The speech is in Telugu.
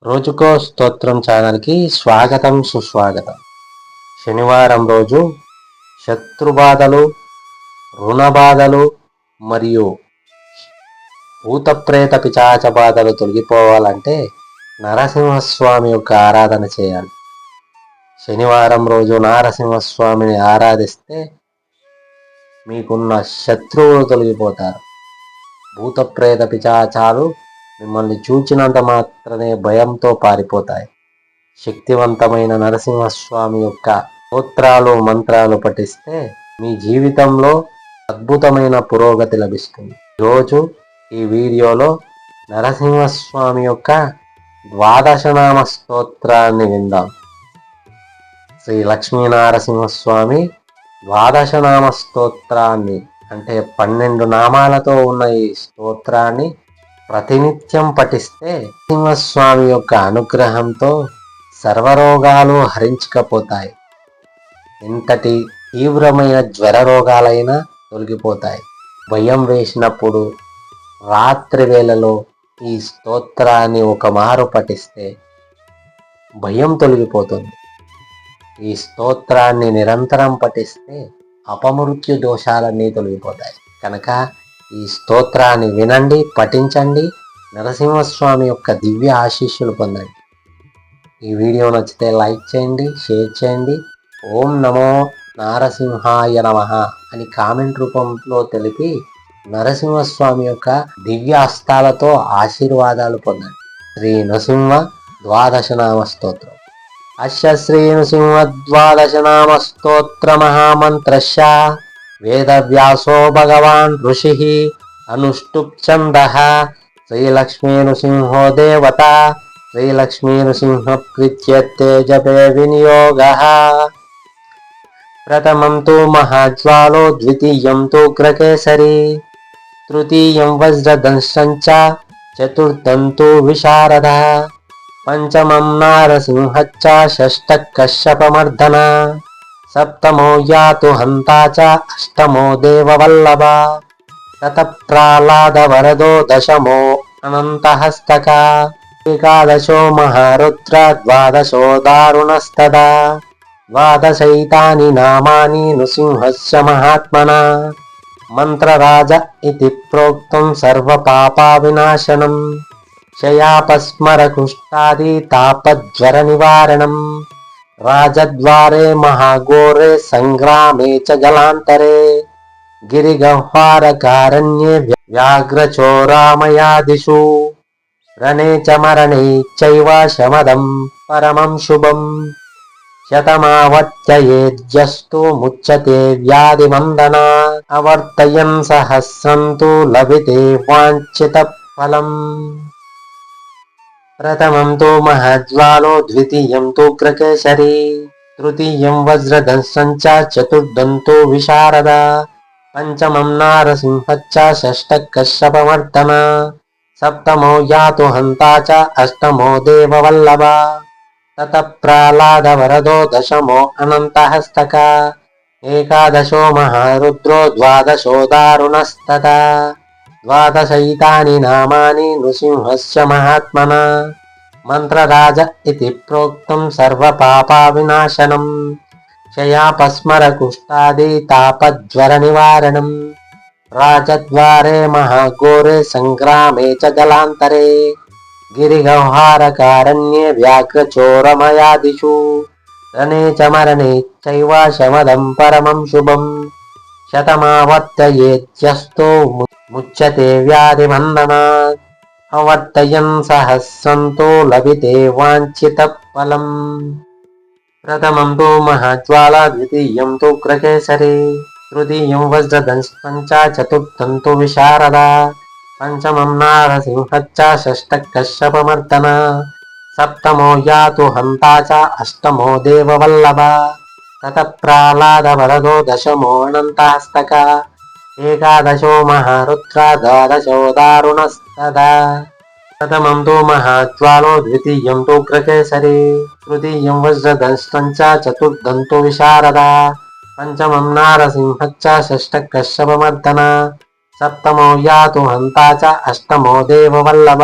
రోజుకో స్తోత్రం ఛానల్కి స్వాగతం సుస్వాగతం. శనివారం రోజు శత్రుబాధలు, రుణబాధలు మరియు భూతప్రేత పిశాచ బాధలు తొలగిపోవాలంటే నరసింహస్వామి యొక్క ఆరాధన చేయాలి. శనివారం రోజు నరసింహస్వామిని ఆరాధిస్తే మీకున్న శత్రువులు తొలగిపోతారు. భూతప్రేత పిశాచాలు మిమ్మల్ని చూచినంత మాత్రమే భయంతో పారిపోతాయి. శక్తివంతమైన నరసింహస్వామి యొక్క స్తోత్రాలు, మంత్రాలు పఠిస్తే మీ జీవితంలో అద్భుతమైన పురోగతి లభిస్తుంది. ఈరోజు ఈ వీడియోలో నరసింహస్వామి యొక్క ద్వాదశనామ స్తోత్రాన్ని విందాం. శ్రీ లక్ష్మీనరసింహస్వామి ద్వాదశనామ స్తోత్రాన్ని అంటే 12 నామాలతో ఉన్న ఈ స్తోత్రాన్ని ప్రతినిత్యం పఠిస్తే నరసింహస్వామి యొక్క అనుగ్రహంతో సర్వరోగాలు హరించకపోతాయి. ఎంతటి తీవ్రమైన జ్వర రోగాలైనా తొలగిపోతాయి. భయం వేసినప్పుడు రాత్రి వేళలో ఈ స్తోత్రాన్ని ఒక మారు పఠిస్తే భయం తొలగిపోతుంది. ఈ స్తోత్రాన్ని నిరంతరం పఠిస్తే అపమృత్యు దోషాలన్నీ తొలగిపోతాయి. కనుక ఈ స్తోత్రాన్ని వినండి, పఠించండి, నరసింహస్వామి యొక్క దివ్య ఆశీస్సులు పొందండి. ఈ వీడియో నచ్చితే లైక్ చేయండి, షేర్ చేయండి. ఓం నమో నారసింహాయ నమః అని కామెంట్ రూపంలో తెలిపి నరసింహస్వామి యొక్క దివ్య హస్తాలతో ఆశీర్వాదాలు పొందండి. శ్రీ నృసింహ ద్వాదశనామ స్తోత్రం. అస్య శ్రీ నృసింహ ద్వాదశనామ స్తోత్ర మహామంత్రస్య వేదవ్యాసో భగవాన్ ఋషిః అనుష్టుప్ ఛందః శ్రీలక్ష్మీ నృసింహో దేవత శ్రీలక్ష్మీ నృసింహ ప్రీత్యర్థే జపే వినియోగః. ప్రథమం తు మహాజ్వాలో, ద్వితీయం తు ఉగ్రకేసరి, తృతీయం వజ్రదంశం చ, చతుర్థం తు విశారదః, పంచమం నారసింహశ్చ, షష్ఠః కశ్యపమర్దన, సప్తమో యాతు హంతా చ, అష్టమో దేవవల్లభ, తతః ప్రహ్లాదవరదో, దశమో అనంతహస్తక, ఏకాదశో మహారుద్ర, ద్వాదశో దారుణస్తదా, ద్వాదశైతాని నామాని నృసింహస్య మహాత్మనా. మంత్రరాజ ఇతి ప్రోక్తం సర్వపాపా వినాశనం, శయాపస్మర కుష్ఠాది తాపజ్వర నివారణం, రాజద్వారే మహాఘోరే సంగ్రామే చ జలాంతరే, గిరిగహ్వారకారణ్యే వ్యాఘ్రచోరామయాదిషు, రణే చ మరణే చైవ శమదం పరమం శుభం, శతమావర్తయేద్యస్తు ముచ్యతే వ్యాధిమందనా, అవర్తయన్ సహస్రం తు లభితే వాంఛిత ఫలం. ప్రథమం తు మహాజ్వాలో, ద్వితీయం తు ఉగ్రకేసరి, తృతీయం వజ్రదంశం చ, చతుర్థం తు విశారద, పంచమం నారసింహశ్చ, షష్ఠః కశ్యపమర్దన, సప్తమో యాతు హంతా చ, అష్టమో దేవవల్లభ, తతః ప్రహ్లాదవరదో, దశమో అనంతహస్తక, ఏకాదశో మహారుద్రో, ద్వాదశో దారుణస్తదా, ద్వాదశైతాని నామాని నృసింహస్య మహాత్మనా. మంత్రరాజ ఇతి ప్రోక్తం సర్వపాపా వినాశనం, శయాపస్మర కుష్ఠాది తాపజ్వర నివారణం, రాజద్వారే మహాఘోరే సంగ్రామే చ జలాంతరే, గిరిగహ్వారకారణ్యే వ్యాఘ్రచోరమయాదిషు, రణే చ మరణే చైవ శమదం పరమం శుభం, శతమావర్తయేత్యస్తు ముచ్యతే వ్యాధిబంధనాత్, అవర్తయన్ సహస్రం తు లభితే వాంఛిత ఫలం. ప్రథమం తు మహాజ్వాల, ద్వితీయం తు ఉగ్రకేసరి, తృతీయం వజ్రదంశం చ, చతుర్థం తు విశారద, పంచమం నారసింహశ్చ, షష్ఠః కశ్యపమర్దన, సప్తమో యాతు హంతా చ, అష్టమో దేవవల్లభ, తతః ప్రహ్లాదవరదో, దశమో అనంతహస్తక, ఏకాదశో మహారుద్ర, ద్వాదశో దారుణస్తదా. ప్రథమం తు మహాజ్వాలో, ద్వితీయం తు ఉగ్రకేసరి, తృతీయం వజ్రదంశం చ, చతుర్థం తు విశారద, పంచమం నారసింహశ్చ, షష్ఠః కశ్యపమర్దన, సప్తమో యాతు హంతా చ, అష్టమో దేవవల్లభ,